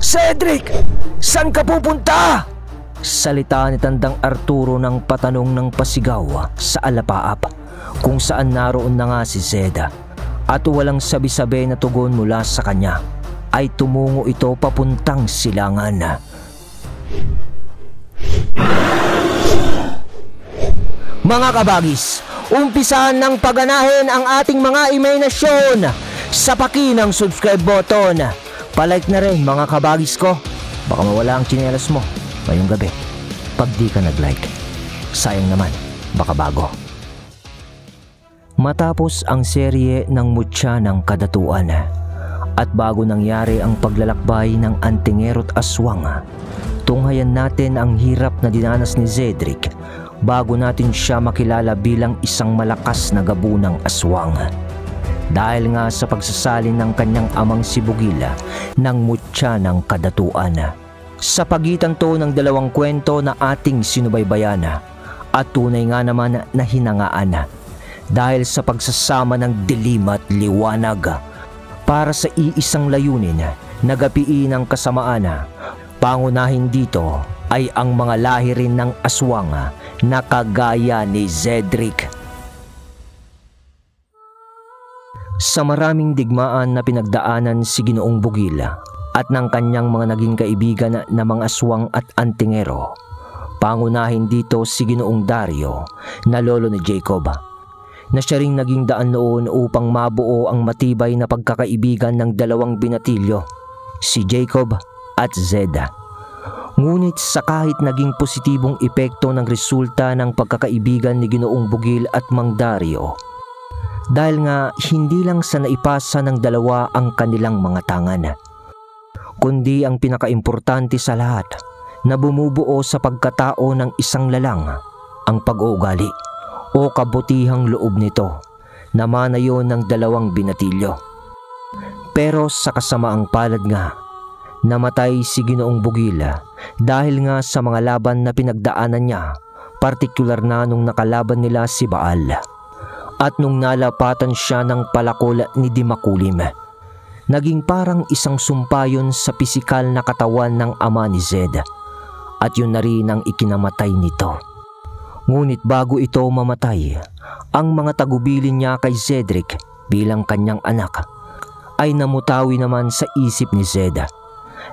Cedric! Saan ka pupunta? Salita ni Tandang Arturo ng patanong ng pasigaw sa alapaap kung saan naroon na nga si Zeda, at walang sabi-sabi na tugon mula sa kanya ay tumungo ito papuntang silangan. Mga kabagis, umpisahan ng paganahin ang ating mga imahinasyon sa pakinang subscribe button. Palike na rin mga kabagis ko, baka mawala ang tsinelas mo ngayong gabi pag di ka nag-like. Sayang naman, baka bago. Matapos ang serye ng Mutya ng Kadatuan at bago nangyari ang paglalakbay ng Antingero't Aswang, tunghayan natin ang hirap na dinanas ni Cedric bago natin siya makilala bilang isang malakas na gabunang aswang. Dahil nga sa pagsasalin ng kanyang amang si Bugila ng Mutya ng Kadatuan. Sa pagitan to ng dalawang kwento na ating sinubaybayan at tunay nga naman na hinangaan dahil sa pagsasama ng dilim at liwanag para sa iisang layunin na gapiin ang kasamaan. Pangunahin dito ay ang mga lahi rin ng aswang na kagaya ni Cedric. Sa maraming digmaan na pinagdaanan si Ginoong Bugila at ng kanyang mga naging kaibigan na mga aswang at antingero, pangunahin dito si Ginoong Dario na lolo ni Jacob, na siya ring naging daan noon upang mabuo ang matibay na pagkakaibigan ng dalawang binatilyo, si Jacob at Zeda. Ngunit sa kahit naging positibong epekto ng resulta ng pagkakaibigan ni Ginoong Bugil at Mang Dario, dahil nga hindi lang sa naipasa ng dalawa ang kanilang mga tangan, kundi ang pinakaimportante sa lahat na bumubuo sa pagkatao ng isang lalang, ang pag-uugali o kabutihang loob nito na mana yon ng dalawang binatilyo. Pero sa kasamaang palad nga, namatay si Ginoong Bugila dahil nga sa mga laban na pinagdaanan niya, partikular na nung nakalaban nila si Baal at nung nalapatan siya ng palakol ni Dimakulim. Naging parang isang sumpayon sa pisikal na katawan ng ama ni Zed, at yun na rin ang ikinamatay nito. Ngunit bago ito mamatay, ang mga tagubilin niya kay Cedric bilang kanyang anak ay namutawi naman sa isip ni Zed,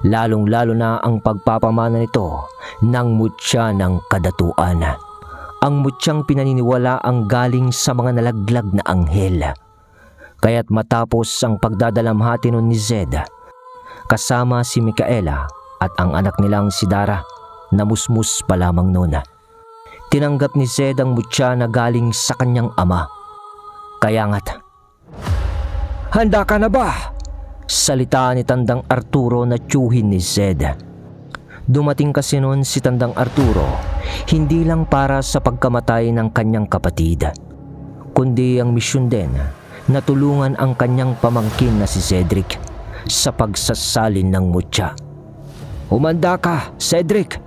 lalong-lalo na ang pagpapamana nito ng Mutya ng Kadatuan. Ang mutyang pinaniniwala ang galing sa mga nalaglag na anghel. Kaya't matapos ang pagdadalamhati nun ni Zed, kasama si Micaela at ang anak nilang si Dara, na musmus pa lamang noon, tinanggap ni Zed ang mutya na galing sa kanyang ama. Kaya nga't, "Handa ka na ba?" salita ni Tandang Arturo na tiyuhin ni Zed. Dumating kasi noon si Tandang Arturo hindi lang para sa pagkamatay ng kanyang kapatid, kundi ang misyon din na tulungan ang kanyang pamangkin na si Cedric sa pagsasalin ng mutya. "Humanda ka, Cedric!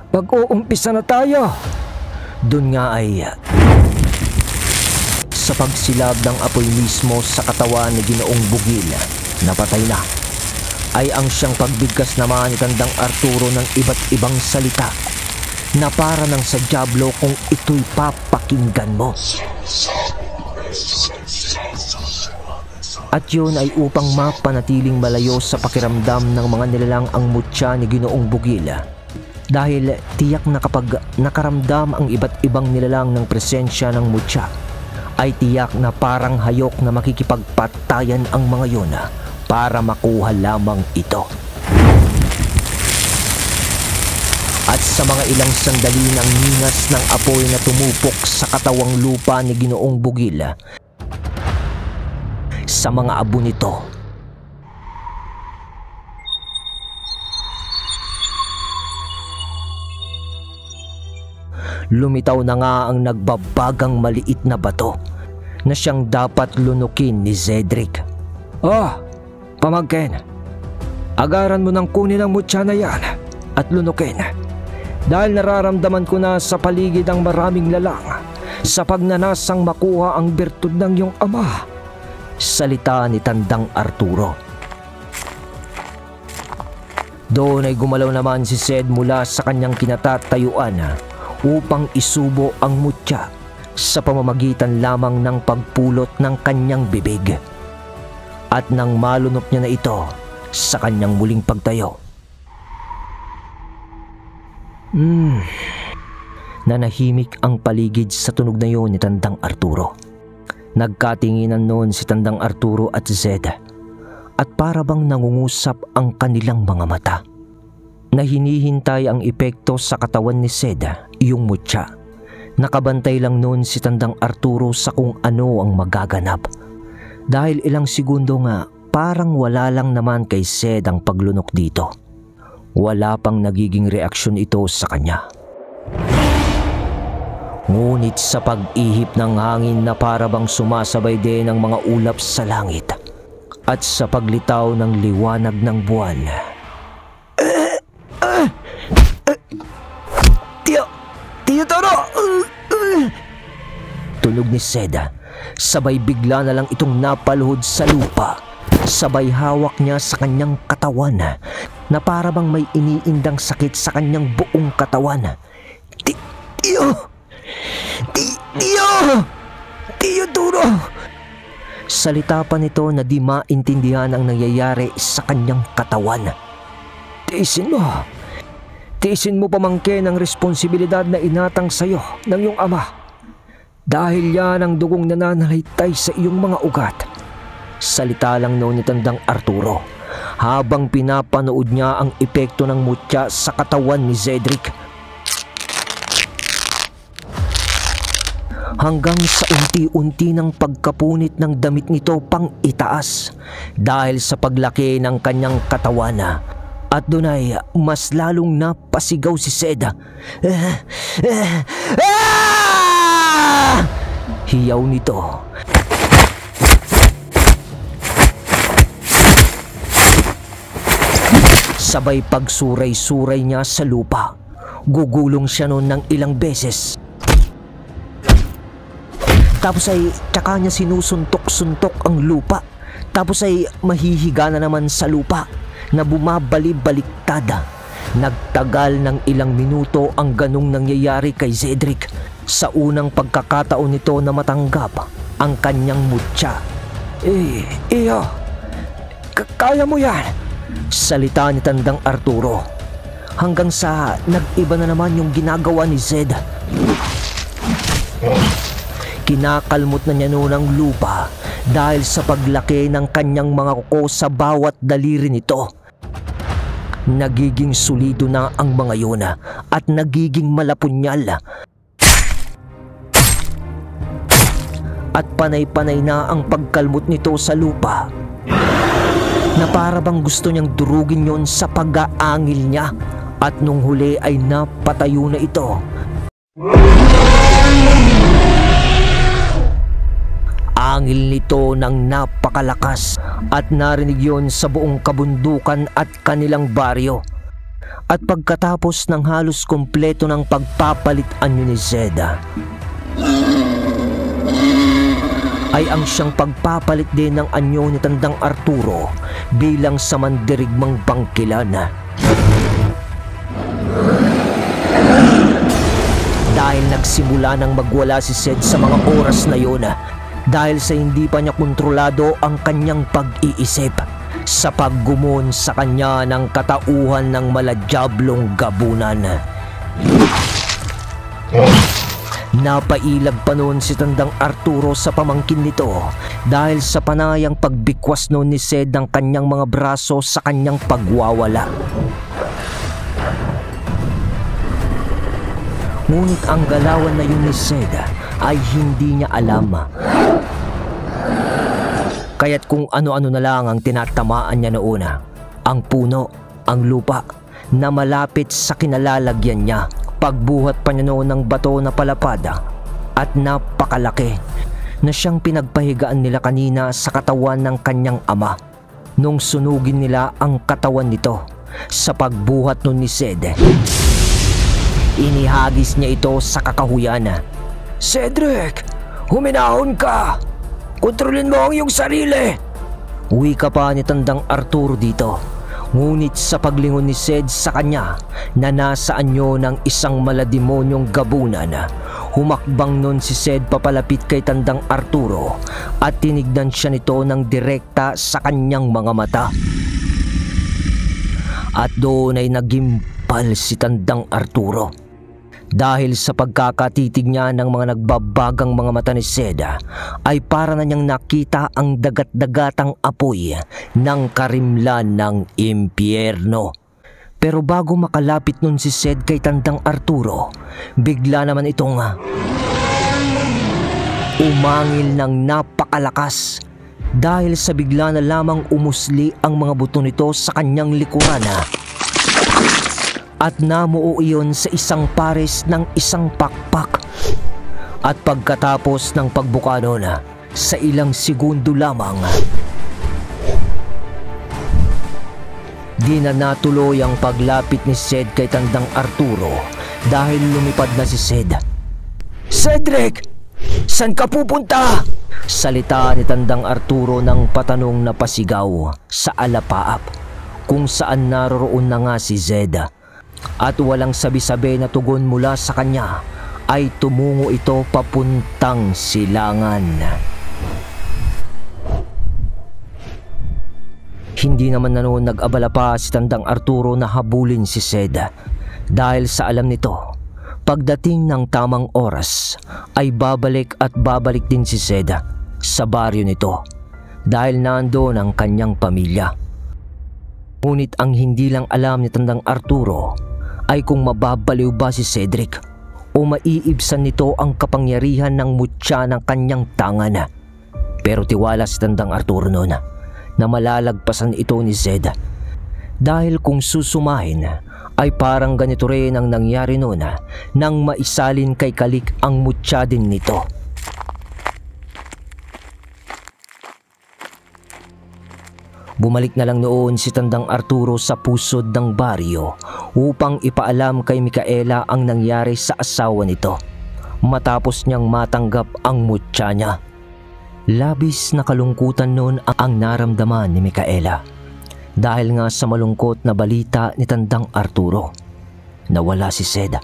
Pag-uumpisa na tayo!" Doon nga ay sa pagsilab ng apoy mismo sa katawan ni Ginoong Bugil na patay na, ay ang siyang pagbigkas naman ni Tandang Arturo ng iba't ibang salita na para ng sa dyablo kung ito'y papakinggan mo. At yun ay upang mapanatiling malayo sa pakiramdam ng mga nilalang ang mutya ni Ginoong Bugil, dahil tiyak na kapag nakaramdam ang iba't ibang nilalang ng presensya ng mutya, ay tiyak na parang hayok na makikipagpatayan ang mga yon para makuha lamang ito. At sa mga ilang sandali ng ningas ng apoy na tumupok sa katawang lupa ni Ginoong Bugil, sa mga abo nito, lumitaw na nga ang nagbabagang maliit na bato na siyang dapat lunukin ni Cedric. "Oh, pamangkin, agaran mo nang kunin ang mutya na yan at lunukin, dahil nararamdaman ko na sa paligid ang maraming lalang sa pagnanasang makuha ang bertud ng iyong ama," salita ni Tandang Arturo. Doon ay gumalaw naman si Zed mula sa kanyang kinatatayuan upang isubo ang mutya sa pamamagitan lamang ng pagpulot ng kanyang bibig. At nang malunok niya na ito sa kanyang muling pagtayo, nanahimik ang paligid sa tunog na yun ni Tandang Arturo. Nagkatinginan noon si Tandang Arturo at Zed at para bang nangungusap ang kanilang mga mata na hinihintay ang epekto sa katawan ni Zed, yung mutya. Nakabantay lang noon si Tandang Arturo sa kung ano ang magaganap. Dahil ilang segundo nga, parang wala lang naman kay Zed ang paglunok dito. Wala pang nagiging reaksyon ito sa kanya. Ngunit sa pag-ihip ng hangin na para bang sumasabay din ang mga ulap sa langit at sa paglitaw ng liwanag ng buwan, Tiyo Toro! Tunog ni Zed. Sabay bigla na lang itong napaluhod sa lupa. Sabay hawak niya sa kanyang katawan na para bang may iniindang sakit sa kanyang buong katawan. Tiyo Toro! Salita pa nito na di maintindihan ang nangyayari sa kanyang katawan. Tiisin mo pamangkin ang responsibilidad na inatang sa'yo ng iyong ama. Dahil yan ang dugong nananalaytay sa iyong mga ugat. Salita lang noon ni Tandang Arturo habang pinapanood niya ang epekto ng mutya sa katawan ni Cedric. Hanggang sa unti-unti ng pagkapunit ng damit nito pang itaas dahil sa paglaki ng kanyang katawan. At doon ay mas lalong napasigaw si Zed. Hiyaw nito. Sabay pagsuray-suray niya sa lupa. Gugulong siya noon ng ilang beses. Tapos ay tsaka niya sinusuntok-suntok ang lupa. Tapos ay mahihiga na naman sa lupa na bumabali-baliktad. Nagtagal ng ilang minuto ang ganong nangyayari kay Cedric sa unang pagkakataon nito na matanggap ang kanyang mutya. Iyo, kaya mo yan, salita ni Tandang Arturo. Hanggang sa nag-iba na naman yung ginagawa ni Zed. Kinakalmot na niya noon ang lupa dahil sa paglaki ng kanyang mga kuko sa bawat daliri nito. Nagiging solido na ang mga yun at nagiging malapunyal. At panay-panay na ang pagkalmot nito sa lupa na para bang gusto niyang durugin yon sa pag-aangil niya. At nung huli ay napatayo na ito. Angil nito ng napakalakas at narinig yon sa buong kabundukan at kanilang baryo. At pagkatapos ng halos kompleto ng pagpapalit anyo ni Zed, ay ang siyang pagpapalit din ng anyo ni Tandang Arturo bilang sa mandirigmang bangkilan. Dahil nagsimula nang magwala si Zed sa mga oras na yun dahil sa hindi pa niya kontrolado ang kanyang pag-iisip sa paggumon sa kanya ng katauhan ng maladyablong gabunan. Napailag pa noon si Tandang Arturo sa pamangkin nito dahil sa panayang pagbikwas noon ni Zed ng kanyang mga braso sa kanyang pagwawala. Ngunit ang galawan na yun ni Zed ay hindi niya alam. Kaya't kung ano-ano na lang ang tinatamaan niya noon, ang puno, ang lupa na malapit sa kinalalagyan niya. Pagbuhat pa niya noon ng bato na palapad at napakalaki na siyang pinagpahigaan nila kanina sa katawan ng kanyang ama nung sunugin nila ang katawan nito sa pagbuhat nun ni Zed. Inihagis niya ito sa kakahuyan. Cedric, huminahon ka! Kontrolin mo ang iyong sarili! Uwi ka pa ni Tandang Arturo dito. Ngunit sa paglingon ni Zed sa kanya na nasa anyo ng isang malademonyong gabunan, humakbang nun si Zed papalapit kay Tandang Arturo at tinignan siya nito ng direkta sa kanyang mga mata. At doon ay nagimpal si Tandang Arturo. Dahil sa pagkakatitig niya ng mga nagbabagang mga mata ni Zed, ay para na niyang nakita ang dagat-dagatang apoy ng karimlan ng impyerno. Pero bago makalapit nun si Zed kay Tandang Arturo, bigla naman itong umangil ng napakalakas. Dahil sa bigla na lamang umusli ang mga buto nito sa kanyang likuran at namuo iyon sa isang pares ng isang pakpak. At pagkatapos ng pagbuka nun, sa ilang segundo lamang, di na natuloy ang paglapit ni Zed kay Tandang Arturo dahil lumipad na si Zed. "Cedric! San ka pupunta?" Salita ni Tandang Arturo ng patanong na pasigaw sa alapaap kung saan naroroon na nga si Zed. At walang sabi-sabi na tugon mula sa kanya ay tumungo ito papuntang silangan. Hindi naman na noon nag-abala pa si Tandang Arturo na habulin si Zed dahil sa alam nito, pagdating ng tamang oras ay babalik at babalik din si Zed sa baryo nito dahil nandoon ang kanyang pamilya. Ngunit ang hindi lang alam ni Tandang Arturo ay kung mababaliw ba si Cedric o maiibsan nito ang kapangyarihan ng mutya ng kanyang tangan. Pero tiwala si Tandang Arturo noon na malalagpasan ito ni Zed dahil kung susumahin ay parang ganito rin ang nangyari noon nang maisalin kay Kalik ang mutya din nito. Bumalik na lang noon si Tandang Arturo sa pusod ng baryo upang ipaalam kay Micaela ang nangyari sa asawa nito matapos niyang matanggap ang mutya niya. Labis na kalungkutan noon ang naramdaman ni Micaela dahil nga sa malungkot na balita ni Tandang Arturo. Nawala si Zed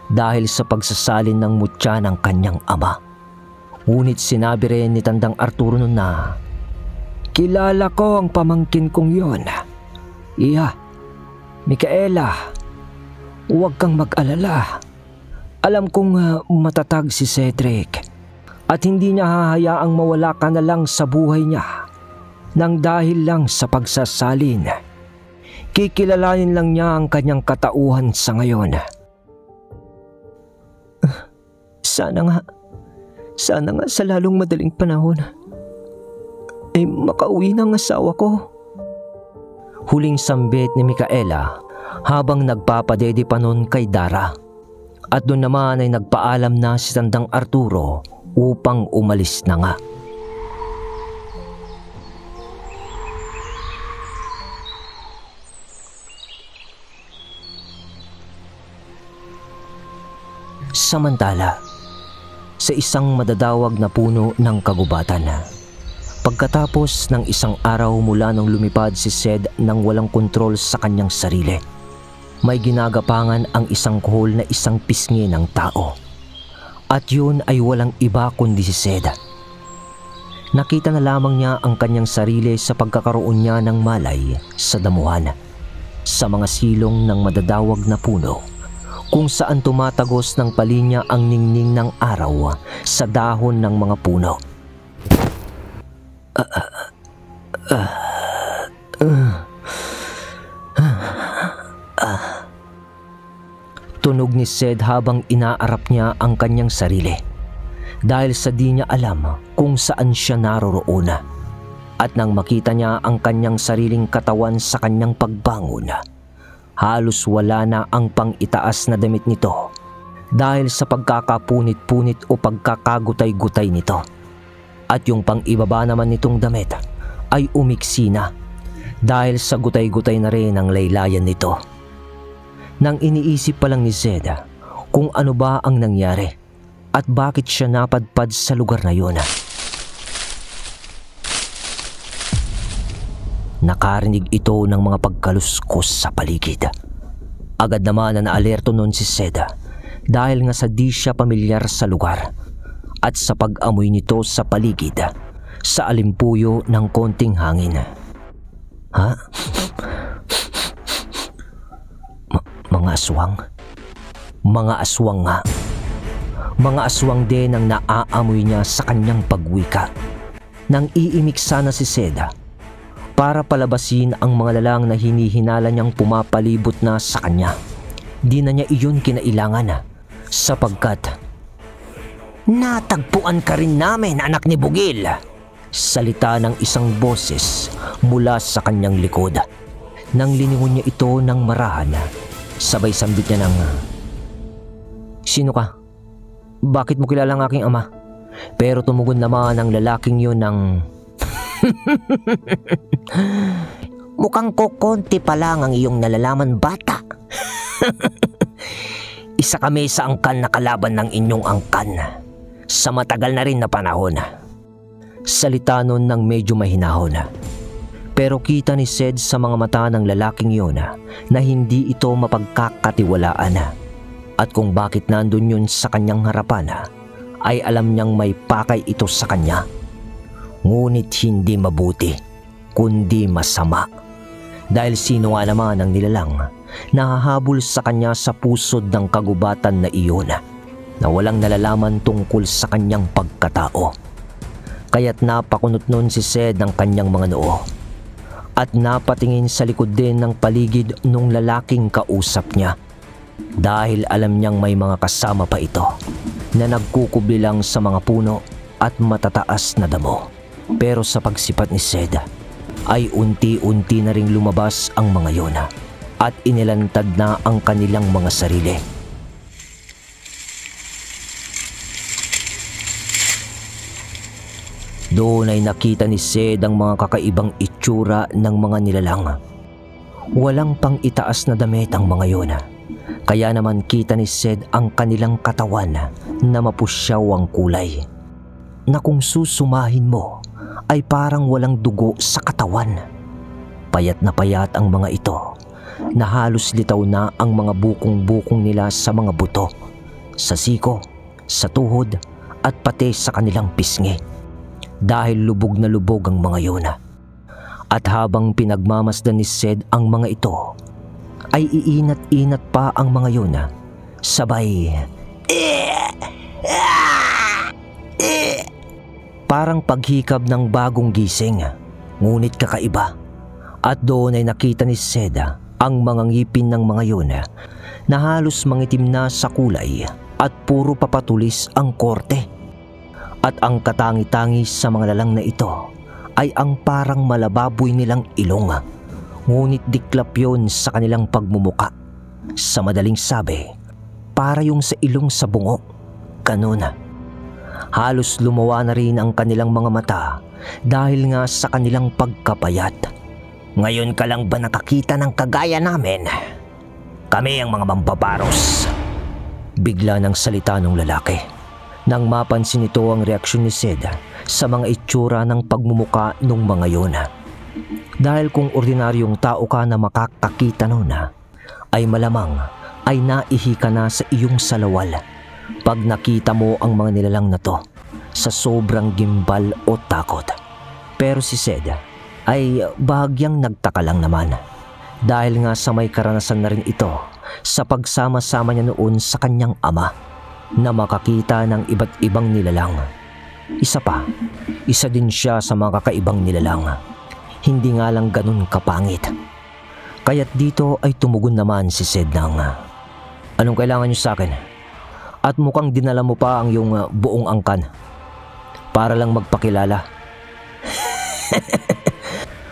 dahil sa pagsasalin ng mutya ng kanyang ama. Ngunit sinabi rin ni Tandang Arturo noon na, "Kilala ko ang pamangkin kong yon. Iya, Micaela, huwag kang mag-alala. Alam kong matatag si Cedric at hindi niya hahayaang mawala ka na lang sa buhay niya nang dahil lang sa pagsasalin. Kikilalanin lang niya ang kanyang katauhan sa ngayon." Sana nga sa lalong madaling panahon ay makauwi ng asawa ko. Huling sambit ni Micaela habang nagpapadede pa nun kay Dara. At doon naman ay nagpaalam na si Tandang Arturo upang umalis na nga. Samantala, sa isang madadawag na puno ng kagubatan, pagkatapos ng isang araw mula nang lumipad si Zed nang walang kontrol sa kanyang sarili, may ginagapangan ang isang kuhol na isang pisngi ng tao. At yun ay walang iba kundi si Zed. Nakita na lamang niya ang kanyang sarili sa pagkakaroon niya ng malay sa damuhan, sa mga silong ng madadawag na puno, kung saan tumatagos ng palinya ang ningning ng araw sa dahon ng mga puno. Tunog ni Zed habang inaarap niya ang kanyang sarili dahil sa di niya alam kung saan siya naroroon. At nang makita niya ang kanyang sariling katawan sa kanyang pagbangon, halos wala na ang pang-itaas na damit nito dahil sa pagkakapunit-punit o pagkakagutay-gutay nito. At yung pang-ibaba naman nitong damit ay umiksi na dahil sa gutay-gutay na rin ang laylayan nito. Nang iniisip pa lang ni Zed kung ano ba ang nangyari at bakit siya napadpad sa lugar na yun, Nakarinig ito ng mga pagkaluskos sa paligid. Agad naman na naalerto noon si Seda dahil nga sa di siya pamilyar sa lugar at sa pag-amoy nito sa paligid sa alimpuyo ng konting hangin. Ha? Mga aswang? Mga aswang nga. Mga aswang din ang naaamoy niya sa kanyang pagwika. Nang iimik sana si Seda para palabasin ang mga lalang na hinihinala niyang pumapalibot na sa kanya, di na niya iyon kinailangan sapagkat "Natagpuan ka rin namin, anak ni Bugil!" Salita ng isang boses mula sa kanyang likod. Nang liningon niya ito ng marahan, sabay sambit niya ng "Sino ka? Bakit mo kilala ang aking ama?" Pero tumugon naman ang lalaking yun ng "Mukhang kokonti pa lang ang iyong nalalaman, bata." "Isa kami sa angkan na kalaban ng inyong angkan sa matagal na rin na panahon." Salita nun ng medyo mahinahon. Pero kita ni Sed sa mga mata ng lalaking yun na hindi ito mapagkakatiwalaan. At kung bakit nandun yun sa kanyang harapan ay alam niyang may pakay ito sa kanya. Ngunit hindi mabuti, kundi masama. Dahil sino nga naman ang nilalang nahahabol sa kanya sa pusod ng kagubatan na iyon na walang nalalaman tungkol sa kanyang pagkatao. Kaya't napakunot nun si Sed ng kanyang mga noo at napatingin sa likod din ng paligid nung lalaking kausap niya. Dahil alam niyang may mga kasama pa ito na nagkukubli lang sa mga puno at matataas na damo. Pero sa pagsipat ni Sed ay unti-unti na ring lumabas ang mga yon at inilantad na ang kanilang mga sarili. Doon ay nakita ni Sed ang mga kakaibang itsura ng mga nilalang. Walang pang itaas na damit ang mga yon. Kaya naman kita ni Sed ang kanilang katawan na mapusyaw ang kulay, na kung susumahin mo ay parang walang dugo sa katawan. Payat na payat ang mga ito, na halos litaw na ang mga bukong-bukong nila sa mga buto, sa siko, sa tuhod at pati sa kanilang pisngi. Dahil lubog na lubog ang mga yun. At habang pinagmamasdan ni Sed ang mga ito, ay iinat-inat pa ang mga yun, sabay parang paghikab ng bagong gising, ngunit kakaiba. At doon ay nakita ni Sed ang mga ngipin ng mga yun na halos mangitim na sa kulay at puro papatulis ang korte. At ang katangi-tangi sa mga lalang na ito ay ang parang malababoy nilang ilong, ngunit diklap yun sa kanilang pagmumuka. Sa madaling sabi, para yung sa ilong sa bungo, ganun. Halos lumawa na rin ang kanilang mga mata dahil nga sa kanilang pagkapayat. "Ngayon ka lang ba nakakita ng kagaya namin? Kami ang mga mambabaros." Bigla ng salita ng lalaki. Nang mapansin nito ang reaksyon ni Sed sa mga itsura ng pagmumuka ng mga yon. Dahil kung ordinaryong tao ka na makakakita noon, ay malamang ay naihi ka na sa iyong salawal pag nakita mo ang mga nilalang na to sa sobrang gimbal o takot. Pero si Sed ay bahagyang nagtaka lang naman dahil nga sa may karanasan na rin ito sa pagsama-sama niya noon sa kanyang ama na makakita ng iba't ibang nilalang. Isa din siya sa mga kakaibang nilalang. Hindi nga lang ganun kapangit. Kaya't dito ay tumugon naman si Sed ng, "Anong kailangan niyo sa akin? At mukhang dinala mo pa ang iyong buong angkan para lang magpakilala."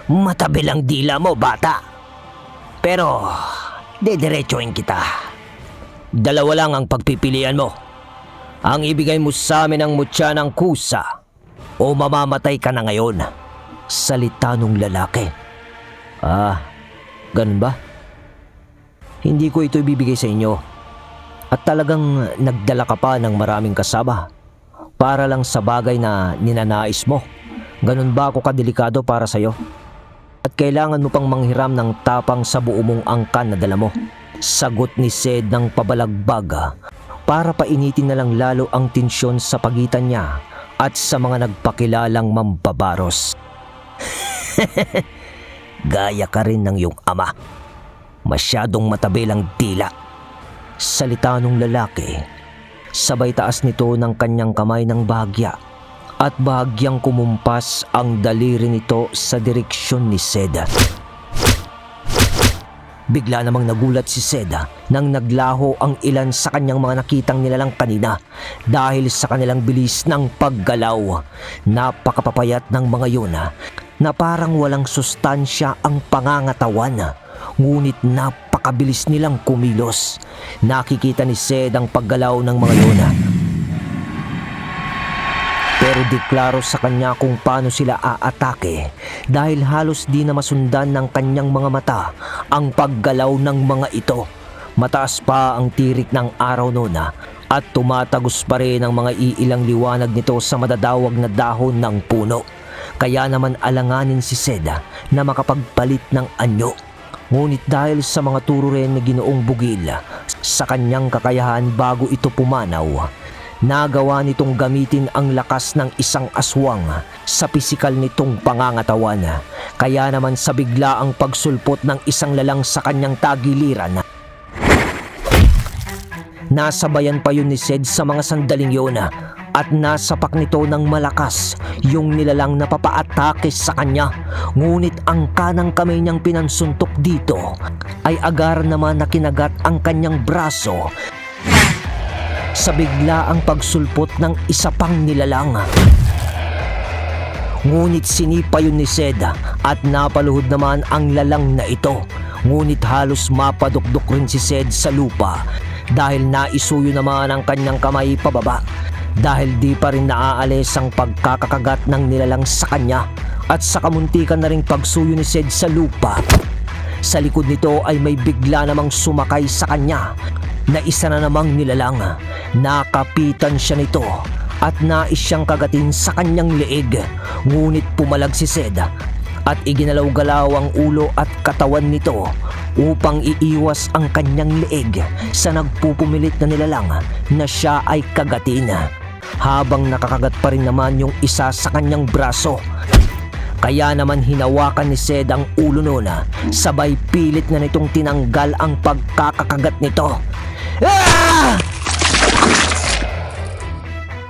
"Matabi lang dila mo, bata. Pero dediretsuhin kita. Dalawa lang ang pagpipilian mo. Ang ibigay mo sa amin ang mutya ng kusa o mamamatay ka na ngayon." Salita nung lalaki. Ganun ba? Hindi ko ito ibibigay sa inyo. At talagang nagdala ka pa ng maraming kasama para lang sa bagay na ninanais mo. Ganun ba ako kadelikado para sa'yo? At kailangan mo pang manghiram ng tapang sa buo mong angkan na dala mo. Sagot ni Sed ng pabalagbaga para painitin na lang lalo ang tensyon sa pagitan niya at sa mga nagpakilalang mambabaros. Gaya ka rin ng iyong ama. Masyadong matabelang dila. Salita nung lalaki. Sabay taas nito ng kanyang kamay ng bahagya at bahagyang kumumpas ang daliri nito sa direksyon ni Sed. Bigla namang nagulat si Sed nang naglaho ang ilan sa kanyang mga nakitang nilalang kanina dahil sa kanilang bilis ng paggalaw. Napakapapayat ng mga yun na parang walang sustansya ang pangangatawan, ngunit napakabilis nilang kumilos. Nakikita ni Sed ang paggalaw ng mga yun, pero di klaro sa kanya kung paano sila aatake dahil halos di na masundan ng kanyang mga mata ang paggalaw ng mga ito. Mataas pa ang tirik ng araw noon at tumatagos pa rin ang mga iilang liwanag nito sa madadawag na dahon ng puno. Kaya naman alanganin si Sed na makapagpalit ng anyo. Ngunit dahil sa mga turo rin ni Ginoong Bugil sa kanyang kakayahan bago ito pumanaw, nagawa nitong gamitin ang lakas ng isang aswang sa pisikal nitong pangangatawan. Kaya naman sa biglaang pagsulpot ng isang lalang sa kanyang tagiliran, nasabayan pa yun ni Sed sa mga sandaling yun at nasapak nito ng malakas yung nilalang na papaatake sa kanya. Ngunit ang kanang kamay niyang pinansuntok dito ay agar naman na kinagat ang kanyang braso sa biglaang pagsulpot ng isa pang nilalang. Ngunit sinipa yun ni Sed at napaluhod naman ang lalang na ito. Ngunit halos mapadukdok rin si Sed sa lupa dahil naisuyo naman ang kanyang kamay pababa dahil di pa rin naaalis ang pagkakakagat ng nilalang sa kanya. At sa kamuntikan na ring pagsuyo ni Sed sa lupa, sa likod nito ay may bigla namang sumakay sa kanya na isa na namang nilalang. Nakapitan siya nito at nais siyang kagatin sa kanyang leeg, ngunit pumalag si Sed at iginalaw-galaw ang ulo at katawan nito upang iiwas ang kanyang leeg sa nagpupumilit na nilalang na siya ay kagatin, habang nakakagat pa rin naman yung isa sa kanyang braso. Kaya naman hinawakan ni Sed ang ulo noon, sabay pilit na nitong tinanggal ang pagkakakagat nito. Ah!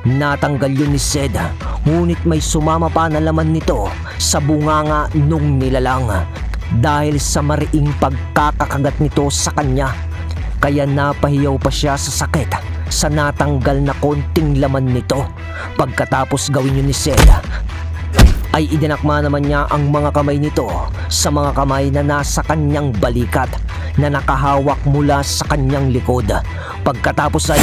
Natanggal yun ni Sed, ngunit may sumama pa na laman nito sa bunganga nung nilalang dahil sa mariing pagkakakagat nito sa kanya. Kaya napahiyaw pa siya sa sakit sa natanggal na konting laman nito. Pagkatapos gawin yun ni Sed, ay idinakma naman niya ang mga kamay nito sa mga kamay na nasa kanyang balikat na nakahawak mula sa kanyang likod. Pagkatapos ay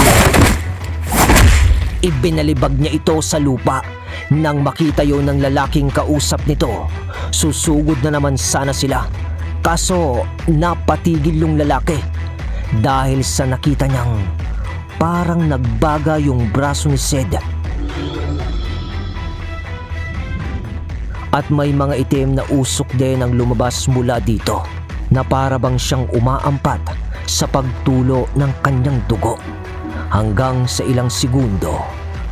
ibinalibag niya ito sa lupa. Nang makita yon ng lalaking kausap nito, susugod na naman sana sila. Kaso napatigil yung lalaki dahil sa nakita niyang parang nagbaga yung braso ni Sed. At may mga itim na usok din ang lumabas mula dito na para bang siyang umaampat sa pagtulo ng kanyang dugo. Hanggang sa ilang segundo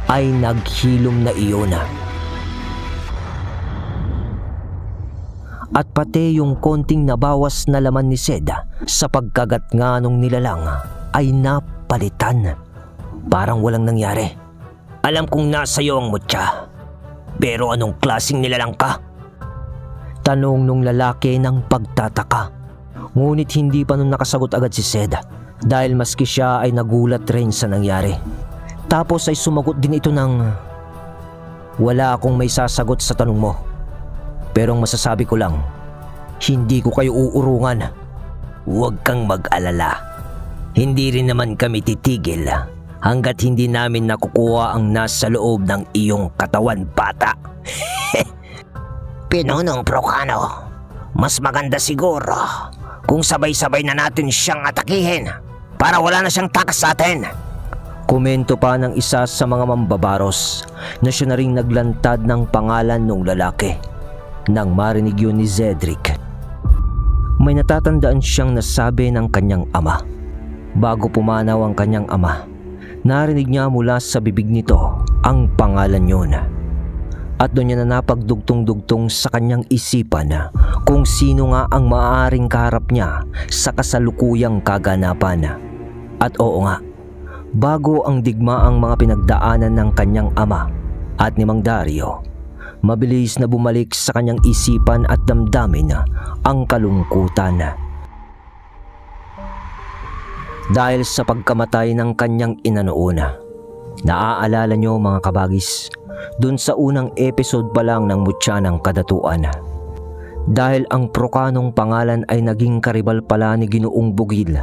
ay naghilom na iyon. At pati yung konting nabawas na laman ni Sed sa pagkagat nga nung nilalang ay napalitan. Parang walang nangyari. Alam kong nasa iyo ang mutya, pero anong klaseng nilalang ka? Tanong nung lalaki ng pagtataka. Ngunit hindi pa nun nakasagot agad si Sed dahil maski siya ay nagulat rin sa nangyari. Tapos ay sumagot din ito ng, wala akong may sasagot sa tanong mo. Pero ang masasabi ko lang, hindi ko kayo uurungan. Huwag kang mag-alala. Hindi rin naman kami titigil hanggat hindi namin nakukuha ang nasa loob ng iyong katawan, bata. Pinunong Brocano, mas maganda siguro kung sabay-sabay na natin siyang atakihin para wala na siyang takas sa atin. Komento pa ng isa sa mga mambabaros na siya na ring naglantad ng pangalan ng lalaki. Nang marinig yun ni Cedric, may natatandaan siyang nasabi ng kanyang ama. Bago pumanaw ang kanyang ama, narinig niya mula sa bibig nito ang pangalan yun. At doon niya na napagdugtong-dugtong sa kanyang isipan kung sino nga ang maaaring kaharap niya sa kasalukuyang kaganapan. At oo nga, bago ang digmaang mga pinagdaanan ng kanyang ama at ni Mang Dario, mabilis na bumalik sa kanyang isipan at damdamin ang kalungkutan. Dahil sa pagkamatay ng kanyang ina noon, naaalala niyo mga kabagis, dun sa unang episode pa lang ng Mutya ng Kadatuan. Dahil ang Procanong pangalan ay naging karibal pala ni Ginoong Bugil,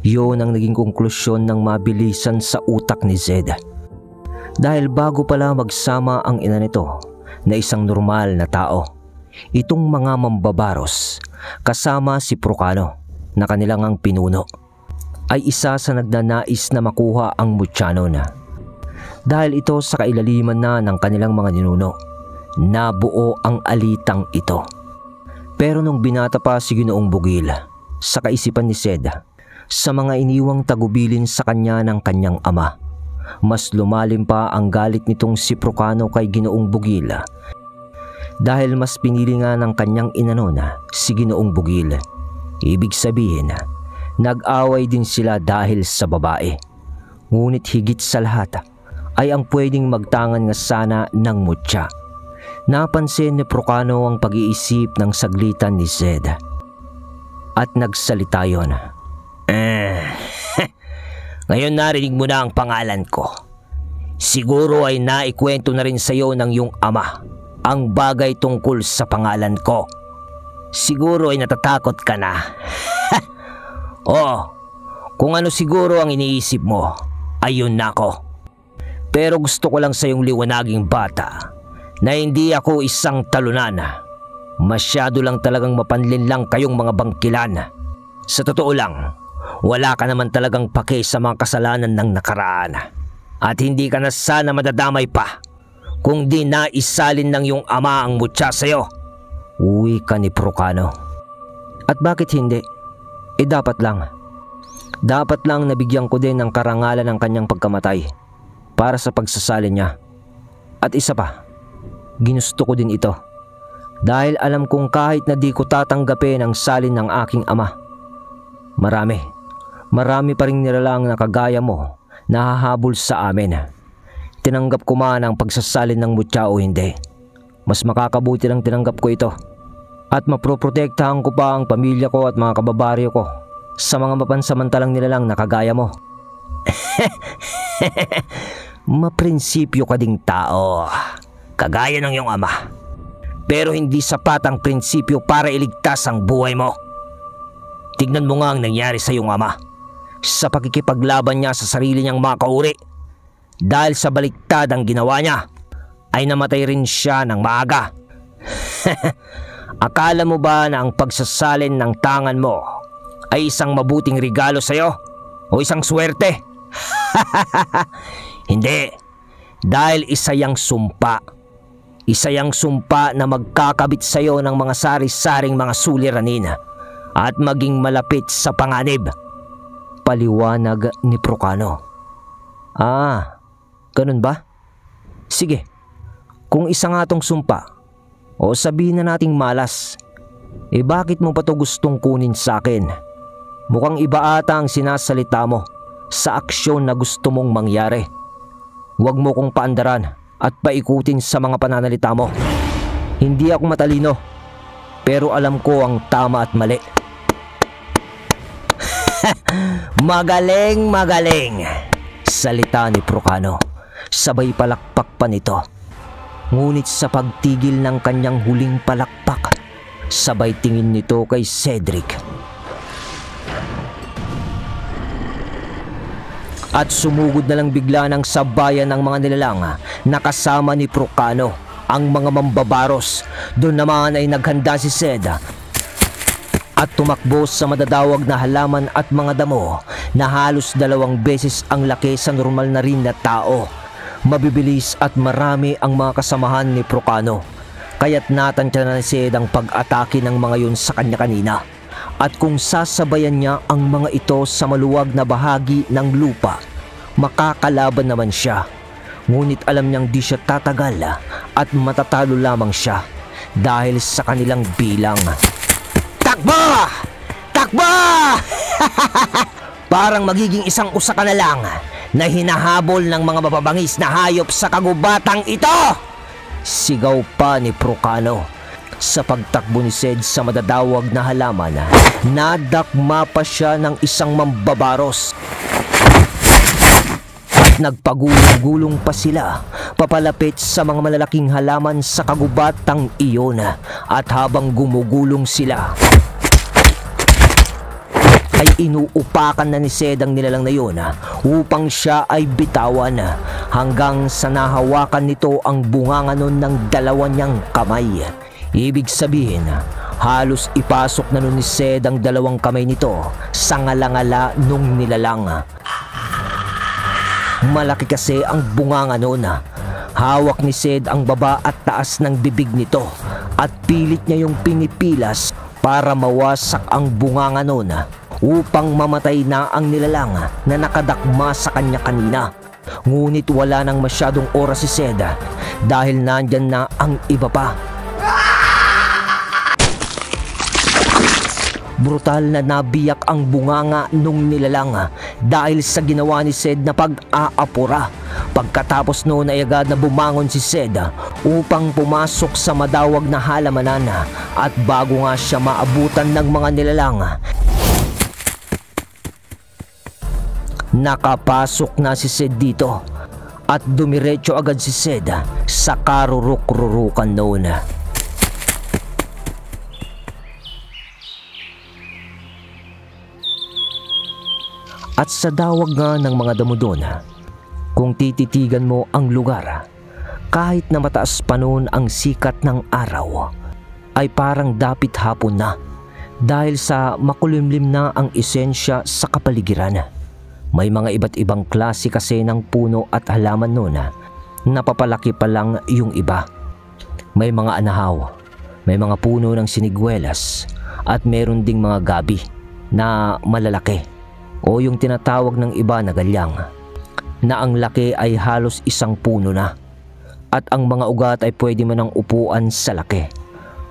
yun ang naging konklusyon ng mabilisan sa utak ni Zed. Dahil bago pala magsama ang ina nito na isang normal na tao, itong mga mambabaros kasama si Procano na kanilang ang pinuno ay isa sa nagnanais na makuha ang Mutyanon dahil ito sa kailaliman na ng kanilang mga ninuno. Nabuo ang alitang ito. Pero nung binata pa si Ginoong Bugil, sa kaisipan ni Zed, sa mga iniwang tagubilin sa kanya ng kanyang ama, mas lumalim pa ang galit nitong si Procano kay Ginoong Bugil dahil mas pinili nga ng kanyang ina noon si Ginoong Bugil. Ibig sabihin, nag-away din sila dahil sa babae. Ngunit higit sa lahat ay ang pwedeng magtangan nga sana ng mutya. Napansin ni Procano ang pag-iisip ng saglitan ni Zed at nagsalita yon. Ngayon narinig mo na ang pangalan ko. Siguro ay naikwento na rin sa iyo ng iyong ama ang bagay tungkol sa pangalan ko. Siguro ay natatakot ka na. Oo, kung ano siguro ang iniisip mo, ayun na ako. Pero gusto ko lang sa iyong liwanaging bata na hindi ako isang talunan. Masyado lang talagang mapanlin lang kayong mga bangkilan. Sa totoo lang, wala ka naman talagang pake sa mga kasalanan ng nakaraan. At hindi ka na sana madadamay pa kung di naisalin ng iyong ama ang mutya sa'yo. Uwi ka ni Procano. At bakit hindi? Dapat lang. Dapat lang nabigyan ko din ng karangalan ng kanyang pagkamatay para sa pagsasalin niya. At isa pa, ginusto ko din ito. Dahil alam kong kahit na di ko tatanggapin ang salin ng aking ama, Marami pa rin nilalang na kagaya mo na hahabol sa amin. Tinanggap ko man ang pagsasalin ng mutya o hindi, mas makakabuti lang tinanggap ko ito. At maproprotektahan ko pa ang pamilya ko at mga kababaryo ko sa mga mapansamantalang nilalang na kagaya mo. Maprinsipyo ka ding tao, kagaya ng iyong ama. Pero hindi sapat ang prinsipyo para iligtas ang buhay mo. Tignan mo nga ang nangyari sa iyong ama sa pakikipaglaban niya sa sarili niyang mga kauri. Dahil sa baliktad ang ginawa niya, ay namatay rin siya ng maaga. Akala mo ba na ang pagsasalin ng tangan mo ay isang mabuting regalo sa iyo o isang swerte? Hindi, dahil isa yang sumpa. Isa yang sumpa na magkakabit sa iyo ng mga sari-saring mga suliranin at maging malapit sa panganib. Paliwanag ni Procano. Ganun ba? Sige, kung isa nga tong sumpa, o sabihin na nating malas, bakit mo pa to gustong kunin sa akin? Mukhang iba ata ang sinasalita mo sa aksyon na gusto mong mangyari. Huwag mo kong paandaran at paikutin sa mga pananalita mo. Hindi ako matalino, pero alam ko ang tama at mali. Magaling, salita ni Procano. Sabay palakpak pa nito. Ngunit sa pagtigil ng kanyang huling palakpak, sabay tingin nito kay Cedric. At sumugod na lang bigla ng sabayan ng mga nilalang na kasama ni Procano, ang mga mambabaros. Doon naman ay naghanda si Zed at tumakbo sa madadawag na halaman at mga damo na halos 2 beses ang laki sa normal na rin na tao. Mabibilis at marami ang mga kasamahan ni Procano, Kaya't natantya na ni Sed ang pag-atake ng mga yun sa kanya kanina. At kung sasabayan niya ang mga ito sa maluwag na bahagi ng lupa, makakalaban naman siya. Ngunit alam niyang di siya tatagal at matatalo lamang siya dahil sa kanilang bilang. Takbo! Takbo! Parang magiging isang usa ka na lang na hinahabol ng mga mababangis na hayop sa kagubatang ito! Sigaw pa ni Procano. Sa pagtakbo ni Sed sa madadawag na halaman, nadakma pa siya ng isang mambabaros. Nagpagulong-gulong pa sila papalapit sa mga malalaking halaman sa kagubatang iyon, at habang gumugulong sila ay inuupakan na ni Sed ang nilalang na yun upang siya ay bitawan, hanggang sa nahawakan nito ang bunganga nun ng dalawa niyang kamay. Ibig sabihin, halos ipasok na nun ni Sed ang dalawang kamay nito sa ngalangala nung nilalang. Malaki kasi ang bunganga noon. Hawak ni Sed ang baba at taas ng bibig nito at pilit niya yung pinipilas para mawasak ang bunganga noon upang mamatay na ang nilalang na nakadakma sa kanya kanina. Ngunit wala nang masyadong oras si Sed dahil nandyan na ang iba pa. Brutal na nabiyak ang bunganga nung nilalang dahil sa ginawa ni Sed na pag-aapura. Pagkatapos noon ay agad na bumangon si Sed upang pumasok sa madawag na halamanan, at bago nga siya maabutan ng mga nilalang, nakapasok na si Sed dito at dumiretso agad si Sed sa karuruk-rurukan noon. At sa dawag nga ng mga damo doon, kung tititigan mo ang lugar, kahit na mataas pa noon ang sikat ng araw, ay parang dapit hapon na dahil sa makulimlim na ang esensya sa kapaligiran. May mga iba't ibang klase kasi ng puno at halaman noon, napapalaki pa lang yung iba. May mga anahaw, may mga puno ng siniguelas, at meron ding mga gabi na malalaki, o yung tinatawag ng iba na galyang, na ang laki ay halos isang puno na, at ang mga ugat ay pwede man ang upuan sa laki.